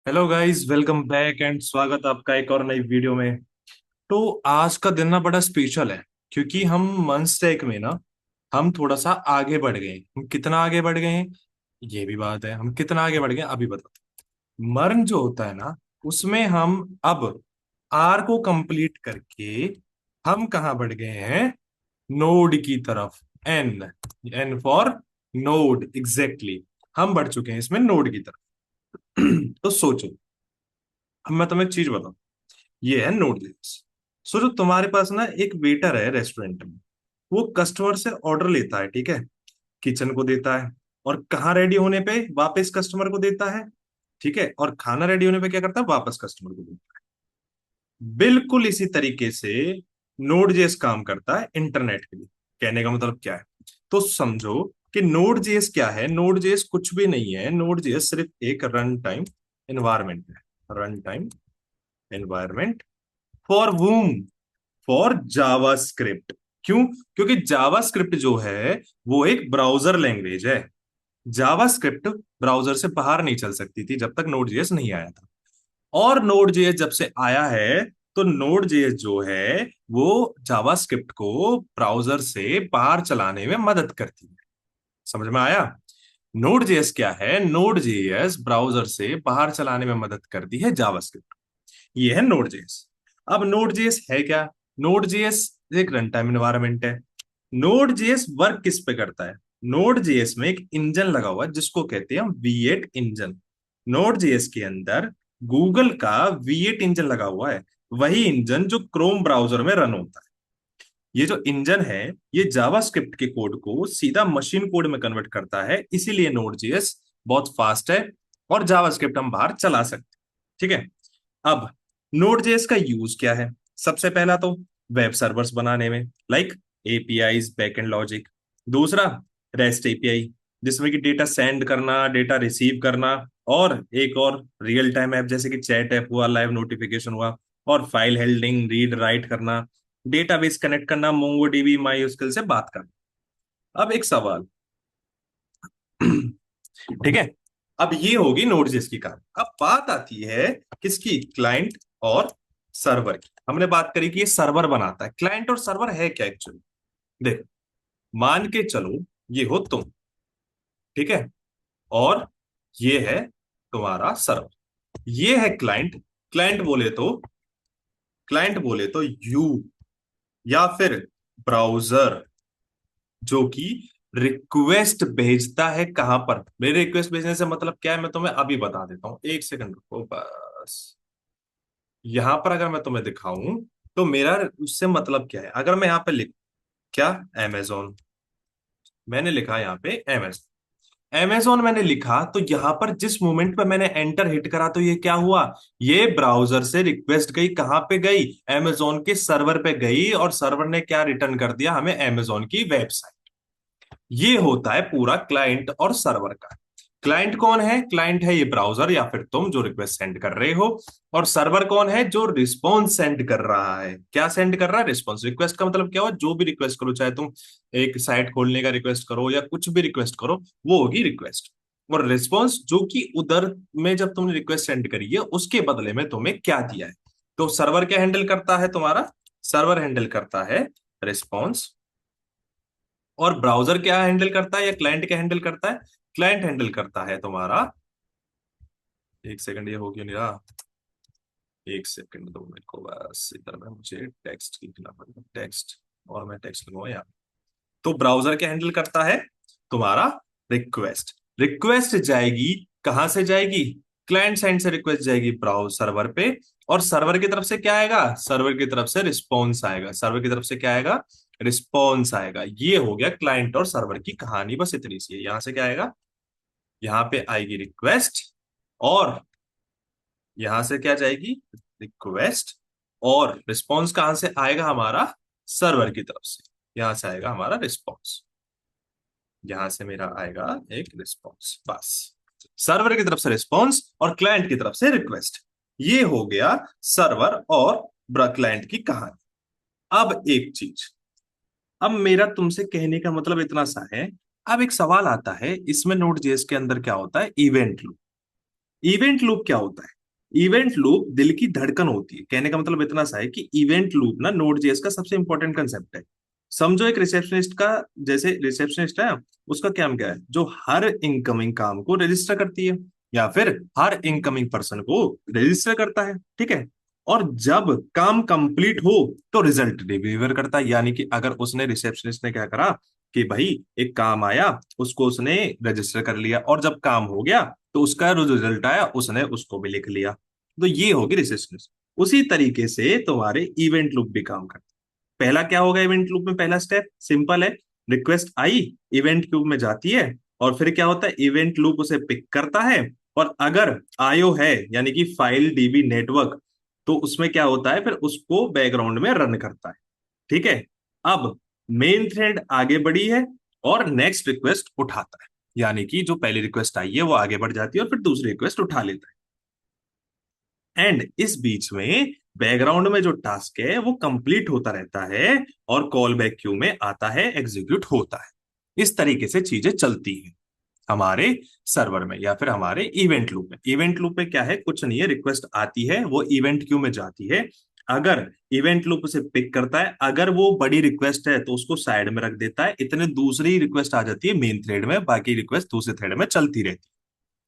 Hello guys, welcome back and स्वागत आपका एक और नई वीडियो में। तो आज का दिन ना बड़ा स्पेशल है क्योंकि हम मंस्टेक में ना हम थोड़ा सा आगे बढ़ गए। हम कितना आगे बढ़ गए हैं ये भी बात है। हम कितना आगे बढ़ गए अभी बताते हैं। मर्न जो होता है ना उसमें हम अब आर को कंप्लीट करके हम कहाँ बढ़ गए हैं? नोड की तरफ। N N for node, exactly. हम बढ़ चुके हैं इसमें नोड की तरफ। तो सोचो, अब मैं तुम्हें एक चीज बताऊं। ये है नोट जेएस। सो जो तुम्हारे पास ना एक वेटर है रेस्टोरेंट में, वो कस्टमर से ऑर्डर लेता है, ठीक है, किचन को देता है, और कहाँ रेडी होने पे वापस कस्टमर को देता है, ठीक है, और खाना रेडी होने पे क्या करता है? वापस कस्टमर को देता है। बिल्कुल इसी तरीके से नोड जेएस काम करता है इंटरनेट के लिए। कहने का मतलब क्या है? तो समझो कि नोड जेएस क्या है। नोड जेएस कुछ भी नहीं है। नोड जेएस सिर्फ एक रन टाइम एनवायरमेंट है। Runtime environment for whom? For JavaScript. क्यों? क्योंकि जावास्क्रिप्ट जो है वो एक ब्राउजर लैंग्वेज है। जावास्क्रिप्ट ब्राउजर से बाहर नहीं चल सकती थी जब तक नोड जेएस नहीं आया था। और नोड जेएस जब से आया है तो नोड जेएस जो है वो जावास्क्रिप्ट को ब्राउजर से बाहर चलाने में मदद करती है। समझ में आया? नोड जेएस क्या है? नोड जेएस ब्राउजर से बाहर चलाने में मदद करती है जावास्क्रिप्ट। ये है नोड जेएस। अब नोड जेएस है क्या? नोड जेएस एक रन टाइम एनवायरनमेंट है। नोड जेएस वर्क किस पे करता है? नोड जेएस में एक इंजन लगा हुआ है जिसको कहते हैं हम V8 इंजन। नोड जेएस के अंदर गूगल का V8 इंजन लगा हुआ है, वही इंजन जो क्रोम ब्राउजर में रन होता है। ये जो इंजन है ये जावास्क्रिप्ट के कोड को सीधा मशीन कोड में कन्वर्ट करता है, इसीलिए नोड जेएस बहुत फास्ट है और जावास्क्रिप्ट हम बाहर चला सकते हैं। ठीक है। अब नोड जेएस का यूज क्या है? सबसे पहला तो वेब सर्वर्स बनाने में, लाइक एपीआईज, बैकएंड लॉजिक। दूसरा रेस्ट एपीआई, जिसमें कि डेटा सेंड करना, डेटा रिसीव करना, और एक और रियल टाइम ऐप जैसे कि चैट ऐप हुआ, लाइव नोटिफिकेशन हुआ, और फाइल हेल्डिंग, रीड राइट करना, डेटाबेस कनेक्ट करना, मोंगोडीबी, माईएसक्यूएल से बात करना। अब एक सवाल। ठीक है। अब ये होगी नोड.जेएस की कहानी। अब बात आती है किसकी? क्लाइंट और सर्वर की। हमने बात करी कि ये सर्वर बनाता है। क्लाइंट और सर्वर है क्या एक्चुअली? देखो, मान के चलो ये हो तुम, ठीक है, और ये है तुम्हारा सर्वर। ये है क्लाइंट। क्लाइंट बोले तो यू, या फिर ब्राउजर, जो कि रिक्वेस्ट भेजता है। कहां पर? मेरे रिक्वेस्ट भेजने से मतलब क्या है मैं तुम्हें अभी बता देता हूं, एक सेकंड रुको बस। यहां पर अगर मैं तुम्हें दिखाऊं तो मेरा उससे मतलब क्या है, अगर मैं यहां पे लिख, क्या? अमेजोन। मैंने लिखा यहाँ पे अमेजोन। अमेजोन मैंने लिखा तो यहां पर जिस मोमेंट पे मैंने एंटर हिट करा तो ये क्या हुआ? ये ब्राउजर से रिक्वेस्ट गई, कहां पे गई? अमेजोन के सर्वर पे गई, और सर्वर ने क्या रिटर्न कर दिया हमें? अमेजोन की वेबसाइट। ये होता है पूरा क्लाइंट और सर्वर का। क्लाइंट कौन है? क्लाइंट है ये ब्राउजर या फिर तुम जो रिक्वेस्ट सेंड कर रहे हो। और सर्वर कौन है? जो रिस्पॉन्स सेंड कर रहा है। क्या सेंड कर रहा है? रिस्पॉन्स। रिक्वेस्ट का मतलब क्या हुआ? जो भी रिक्वेस्ट करो, चाहे तुम एक साइट खोलने का रिक्वेस्ट करो या कुछ भी रिक्वेस्ट करो, वो होगी रिक्वेस्ट। और रिस्पॉन्स जो कि उधर में जब तुमने रिक्वेस्ट सेंड करी है उसके बदले में तुम्हें क्या दिया है। तो सर्वर क्या हैंडल करता है तुम्हारा? सर्वर हैंडल करता है रिस्पॉन्स। और ब्राउजर क्या हैंडल करता है या क्लाइंट क्या हैंडल करता है? क्लाइंट हैंडल करता है तुम्हारा, एक सेकंड, ये हो क्यों नहीं रहा? एक सेकंड दो मेरे को बस, इधर में मुझे टेक्स्ट लिखना पड़ेगा, टेक्स्ट। और मैं टेक्स्ट लिखूंगा यहाँ। तो ब्राउजर क्या हैंडल करता है? तुम्हारा रिक्वेस्ट। रिक्वेस्ट जाएगी कहां से? जाएगी क्लाइंट साइड से। रिक्वेस्ट जाएगी ब्राउज सर्वर पे, और सर्वर की तरफ से क्या आएगा? सर्वर की तरफ से रिस्पॉन्स आएगा। सर्वर की तरफ से क्या आएगा? रिस्पॉन्स आएगा। ये हो गया क्लाइंट और सर्वर की कहानी, बस इतनी सी है। यहां से क्या आएगा? यहाँ पे आएगी रिक्वेस्ट, और यहां से क्या जाएगी? रिक्वेस्ट। और रिस्पॉन्स कहां से आएगा हमारा? सर्वर की तरफ से। यहां से आएगा हमारा रिस्पॉन्स। यहां से मेरा आएगा एक रिस्पॉन्स, बस। सर्वर की तरफ से रिस्पॉन्स और क्लाइंट की तरफ से रिक्वेस्ट। ये हो गया सर्वर और क्लाइंट की कहानी। अब एक चीज, अब मेरा तुमसे कहने का मतलब इतना सा है। अब एक सवाल आता है, इसमें नोड जेएस के अंदर क्या होता है? Event loop. इवेंट लूप क्या होता है? इवेंट लूप दिल की धड़कन होती है। कहने का मतलब इतना सा है कि इवेंट लूप ना नोड जेएस का सबसे इंपॉर्टेंट कंसेप्ट है। समझो एक रिसेप्शनिस्ट का, जैसे रिसेप्शनिस्ट है, उसका काम क्या है, जो हर इनकमिंग काम को रजिस्टर करती है या फिर हर इनकमिंग पर्सन को रजिस्टर करता है, ठीक है। और जब काम कंप्लीट हो तो रिजल्ट डिलीवर करता है। यानी कि अगर उसने, रिसेप्शनिस्ट ने क्या करा कि भाई एक काम आया, उसको उसने रजिस्टर कर लिया, और जब काम हो गया तो उसका जो रिजल्ट आया उसने उसको भी लिख लिया, तो ये होगी रिसेप्शनिस्ट। उसी तरीके से तुम्हारे इवेंट लूप भी काम करते हैं। पहला क्या होगा इवेंट लूप में, पहला स्टेप सिंपल है, रिक्वेस्ट आई, इवेंट क्यूब में जाती है, और फिर क्या होता है, इवेंट लूप उसे पिक करता है, और अगर आईओ है यानी कि फाइल डीबी नेटवर्क, तो उसमें क्या होता है, फिर उसको बैकग्राउंड में रन करता है, ठीक है। अब मेन थ्रेड आगे बढ़ी है और नेक्स्ट रिक्वेस्ट उठाता है, यानी कि जो पहली रिक्वेस्ट आई है वो आगे बढ़ जाती है और फिर दूसरी रिक्वेस्ट उठा लेता है। एंड इस बीच में बैकग्राउंड में जो टास्क है वो कंप्लीट होता रहता है और कॉल बैक क्यू में आता है, एग्जीक्यूट होता है। इस तरीके से चीजें चलती हैं हमारे सर्वर में या फिर हमारे इवेंट लूप में। इवेंट लूप में क्या है, कुछ नहीं है, रिक्वेस्ट आती है, वो इवेंट क्यू में जाती है, अगर इवेंट लूप उसे पिक करता है, अगर वो बड़ी रिक्वेस्ट है तो उसको साइड में रख देता है, इतने दूसरी रिक्वेस्ट आ जाती है मेन थ्रेड में, बाकी रिक्वेस्ट दूसरे थ्रेड में चलती रहती है।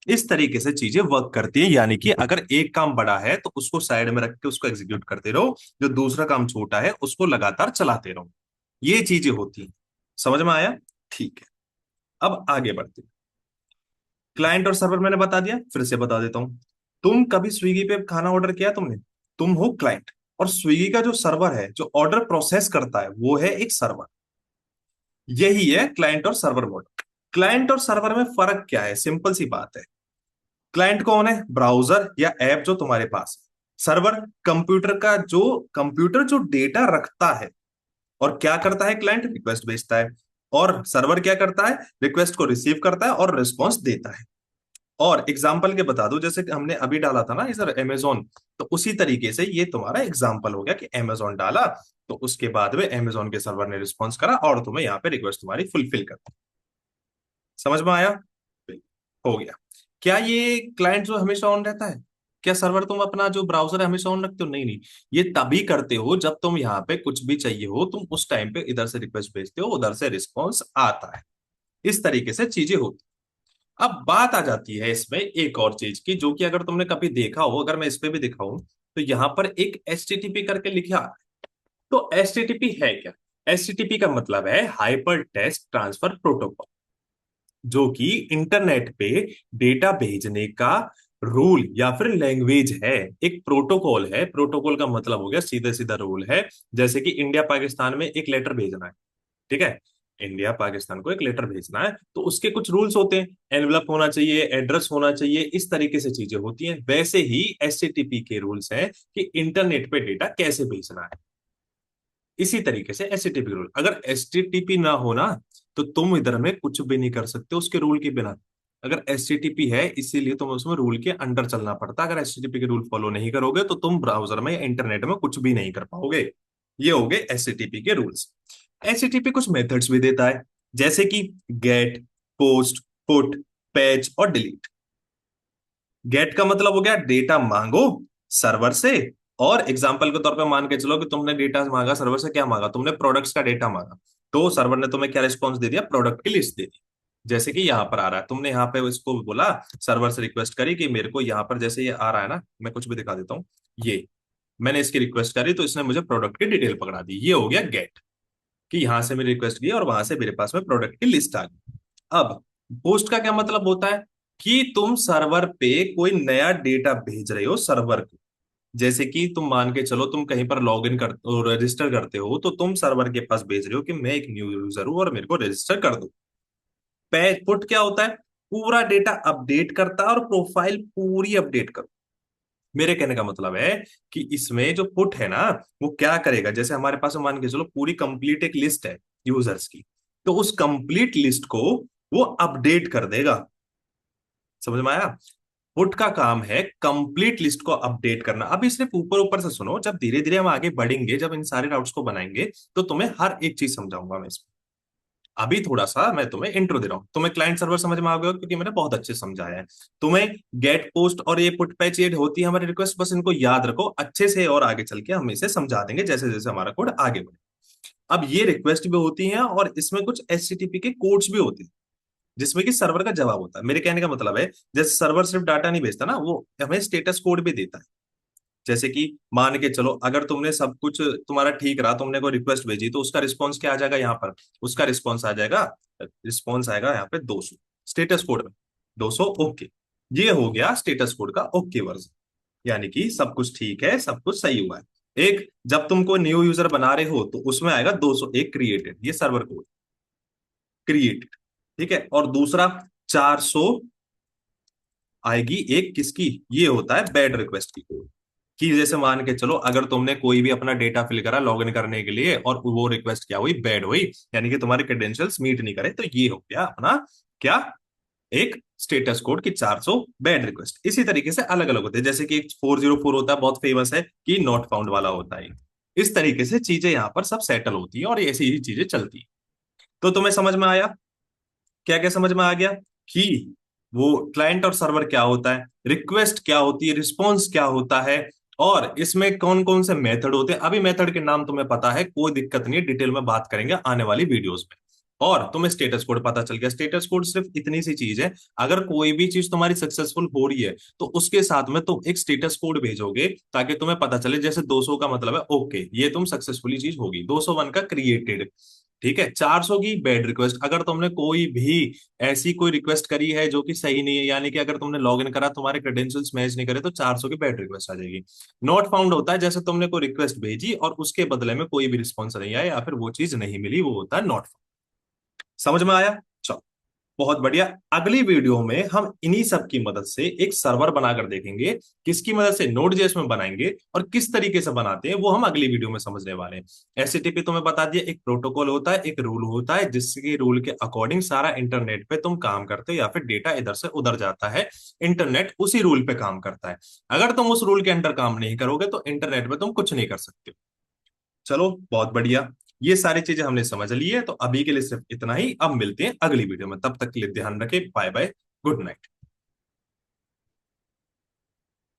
इस तरीके से चीजें वर्क करती है, यानी कि अगर एक काम बड़ा है तो उसको साइड में रख के उसको एग्जीक्यूट करते रहो, जो दूसरा काम छोटा है उसको लगातार चलाते रहो। ये चीजें होती हैं। समझ में आया? ठीक है, अब आगे बढ़ते हैं। क्लाइंट और सर्वर मैंने बता दिया, फिर से बता देता हूं। तुम कभी स्विगी पे खाना ऑर्डर किया तुमने? तुम हो क्लाइंट, और स्विगी का जो सर्वर है जो ऑर्डर प्रोसेस करता है वो है एक सर्वर। यही है क्लाइंट और सर्वर मॉडल। क्लाइंट और सर्वर में फर्क क्या है, सिंपल सी बात है। क्लाइंट कौन है, ब्राउजर या ऐप जो तुम्हारे पास है। सर्वर कंप्यूटर जो डेटा रखता है, और क्या करता है, क्लाइंट रिक्वेस्ट भेजता है, और सर्वर क्या करता है, रिक्वेस्ट को रिसीव करता है और रिस्पॉन्स देता है। और एग्जाम्पल के बता दो, जैसे कि हमने अभी डाला था ना इधर अमेजोन, तो उसी तरीके से ये तुम्हारा एग्जाम्पल हो गया कि अमेजोन डाला, तो उसके बाद में अमेजोन के सर्वर ने रिस्पॉन्स करा और तुम्हें यहाँ पे रिक्वेस्ट तुम्हारी फुलफिल कर दी। समझ में आया? हो गया। क्या ये क्लाइंट जो हमेशा ऑन रहता है? क्या सर्वर तुम अपना जो ब्राउजर है हमेशा ऑन रखते हो? नहीं नहीं, ये तभी करते हो जब तुम यहाँ पे कुछ भी चाहिए हो, तुम उस टाइम पे इधर से रिक्वेस्ट भेजते हो, उधर से रिस्पॉन्स आता है। इस तरीके से चीजें होती। अब बात आ जाती है इसमें एक और चीज की, जो कि अगर तुमने कभी देखा हो, अगर मैं इस पे भी दिखाऊं, तो यहाँ पर एक एचटीटीपी करके लिखा है। तो एचटीटीपी है क्या? एचटीटीपी का मतलब है हाइपर टेक्स्ट ट्रांसफर प्रोटोकॉल, जो कि इंटरनेट पे डेटा भेजने का रूल या फिर लैंग्वेज है। एक प्रोटोकॉल है, प्रोटोकॉल का मतलब हो गया सीधा सीधा रूल है। जैसे कि इंडिया पाकिस्तान में एक लेटर भेजना है, ठीक है, इंडिया पाकिस्तान को एक लेटर भेजना है तो उसके कुछ रूल्स होते हैं, एनवलप होना चाहिए, एड्रेस होना चाहिए, इस तरीके से चीजें होती हैं। वैसे ही एचटीटीपी के रूल्स हैं कि इंटरनेट पे डेटा कैसे भेजना है। इसी तरीके से एचटीटीपी रूल, अगर एचटीटीपी ना हो ना, तो तुम इधर में कुछ भी नहीं कर सकते उसके रूल के बिना। अगर एचटीटीपी है इसीलिए तुम उसमें रूल के अंडर चलना पड़ता है। अगर एचटीटीपी के रूल फॉलो नहीं करोगे तो तुम ब्राउजर में या इंटरनेट में कुछ भी नहीं कर पाओगे। ये हो गए एचटीटीपी के रूल्स। एचटीटीपी कुछ मेथड्स भी देता है, जैसे कि गेट, पोस्ट, पुट, पैच और डिलीट। गेट का मतलब हो गया डेटा मांगो सर्वर से, और एग्जाम्पल के तौर पे मान के चलो कि तुमने डेटा मांगा सर्वर से, क्या मांगा तुमने, प्रोडक्ट्स का डेटा मांगा, तो सर्वर ने तुम्हें क्या रिस्पॉन्स दे दिया, प्रोडक्ट की लिस्ट दे दी। जैसे कि यहाँ पर आ रहा है, तुमने यहाँ पे इसको बोला, सर्वर से रिक्वेस्ट करी कि मेरे को यहाँ पर जैसे ये आ रहा है ना, मैं कुछ भी दिखा देता हूँ। ये मैंने इसकी रिक्वेस्ट करी तो इसने मुझे प्रोडक्ट की डिटेल पकड़ा दी, ये हो गया गेट, कि यहां से मेरी रिक्वेस्ट गई और वहां से मेरे पास में प्रोडक्ट की लिस्ट आ गई। अब पोस्ट का क्या मतलब होता है, कि तुम सर्वर पे कोई नया डेटा भेज रहे हो सर्वर को। जैसे कि तुम मान के चलो तुम कहीं पर लॉग इन कर रजिस्टर करते हो, तो तुम सर्वर के पास भेज रहे हो कि मैं एक न्यू यूजर हूं और मेरे को रजिस्टर कर दो। पुट क्या होता है, पूरा डेटा अपडेट करता है और प्रोफाइल पूरी अपडेट करो। मेरे कहने का मतलब है कि इसमें जो पुट है ना, वो क्या करेगा, जैसे हमारे पास में मान के चलो पूरी कंप्लीट एक लिस्ट है यूजर्स की, तो उस कंप्लीट लिस्ट को वो अपडेट कर देगा। समझ में आया? पुट का काम है कंप्लीट लिस्ट को अपडेट करना। अब इसने ऊपर ऊपर से सुनो, जब धीरे धीरे हम आगे बढ़ेंगे, जब इन सारे राउट्स को बनाएंगे, तो तुम्हें हर एक चीज समझाऊंगा मैं इसमें। अभी थोड़ा सा मैं तुम्हें इंट्रो दे रहा हूँ, तुम्हें क्लाइंट सर्वर समझ में आ गया क्योंकि मैंने बहुत अच्छे से समझाया है। तुम्हें गेट पोस्ट और ये पुट पैच ये होती है हमारी रिक्वेस्ट, बस इनको याद रखो अच्छे से, और आगे चल के हम इसे समझा देंगे जैसे जैसे हमारा कोड आगे बढ़े। अब ये रिक्वेस्ट भी होती है और इसमें कुछ एचटीटीपी के कोड्स भी होते हैं जिसमें कि सर्वर का जवाब होता है। मेरे कहने का मतलब है, जैसे सर्वर सिर्फ डाटा नहीं भेजता ना, वो हमें स्टेटस कोड भी देता है। जैसे कि मान के चलो, अगर तुमने सब कुछ तुम्हारा ठीक रहा, तुमने कोई रिक्वेस्ट भेजी, तो उसका रिस्पॉन्स क्या आ जाएगा यहाँ पर? उसका रिस्पॉन्स आ जाएगा, रिस्पॉन्स आएगा यहाँ पे 200 स्टेटस कोड में, 200 ओके। ये हो गया स्टेटस कोड का ओके वर्जन, यानी कि सब कुछ ठीक है, सब कुछ सही हुआ है। एक, जब तुम कोई न्यू यूजर बना रहे हो तो उसमें आएगा 201 क्रिएटेड, ये सर्वर कोड क्रिएटेड, ठीक है। और दूसरा 400 आएगी एक किसकी, ये होता है बैड रिक्वेस्ट की कोड। कि जैसे मान के चलो, अगर तुमने कोई भी अपना डेटा फिल करा लॉगिन करने के लिए और वो रिक्वेस्ट क्या हुई, बैड हुई, यानी कि तुम्हारे क्रेडेंशियल्स मीट नहीं करे, तो ये हो गया अपना क्या, एक स्टेटस कोड की 400 बैड रिक्वेस्ट। इसी तरीके से अलग अलग होते हैं, जैसे कि 404 होता है, बहुत फेमस है कि नॉट फाउंड वाला होता है। इस तरीके से चीजें यहाँ पर सब सेटल होती हैं और ऐसी ही चीजें चलती हैं। तो तुम्हें समझ में आया, क्या क्या समझ में आ गया कि वो क्लाइंट और सर्वर क्या होता है, रिक्वेस्ट क्या होती है, रिस्पॉन्स क्या होता है, और इसमें कौन कौन से मेथड होते हैं। अभी मेथड के नाम तुम्हें पता है, कोई दिक्कत नहीं है, डिटेल में बात करेंगे आने वाली वीडियोस में। और तुम्हें स्टेटस कोड पता चल गया। स्टेटस कोड सिर्फ इतनी सी चीज है, अगर कोई भी चीज तुम्हारी सक्सेसफुल हो रही है तो उसके साथ में तुम एक स्टेटस कोड भेजोगे, ताकि तुम्हें पता चले। जैसे 200 का मतलब है ओके, ये तुम सक्सेसफुली चीज होगी, 201 का क्रिएटेड, ठीक है। 400 की बैड रिक्वेस्ट, अगर तुमने कोई भी ऐसी कोई रिक्वेस्ट करी है जो कि सही नहीं है, यानी कि अगर तुमने लॉग इन करा तुम्हारे क्रेडेंशियल्स मैच नहीं करे, तो 400 की बैड रिक्वेस्ट आ जाएगी। नॉट फाउंड होता है जैसे तुमने कोई रिक्वेस्ट भेजी और उसके बदले में कोई भी रिस्पॉन्स नहीं आया या फिर वो चीज नहीं मिली, वो होता है नॉट फाउंड। समझ में आया? चलो, बहुत बढ़िया। अगली वीडियो में हम इन्हीं सब की मदद से एक सर्वर बनाकर देखेंगे, किसकी मदद से, नोड जेएस में बनाएंगे, और किस तरीके से बनाते हैं वो हम अगली वीडियो में समझने वाले हैं। एचटीटीपी तुम्हें बता दिया, एक प्रोटोकॉल होता है, एक रूल होता है, जिसके रूल के अकॉर्डिंग सारा इंटरनेट पे तुम काम करते हो या फिर डेटा इधर से उधर जाता है। इंटरनेट उसी रूल पे काम करता है। अगर तुम उस रूल के अंडर काम नहीं करोगे तो इंटरनेट पे तुम कुछ नहीं कर सकते। चलो, बहुत बढ़िया। ये सारी चीजें हमने समझ ली है, तो अभी के लिए सिर्फ इतना ही। अब मिलते हैं अगली वीडियो में, तब तक के लिए ध्यान रखें, बाय बाय, गुड नाइट।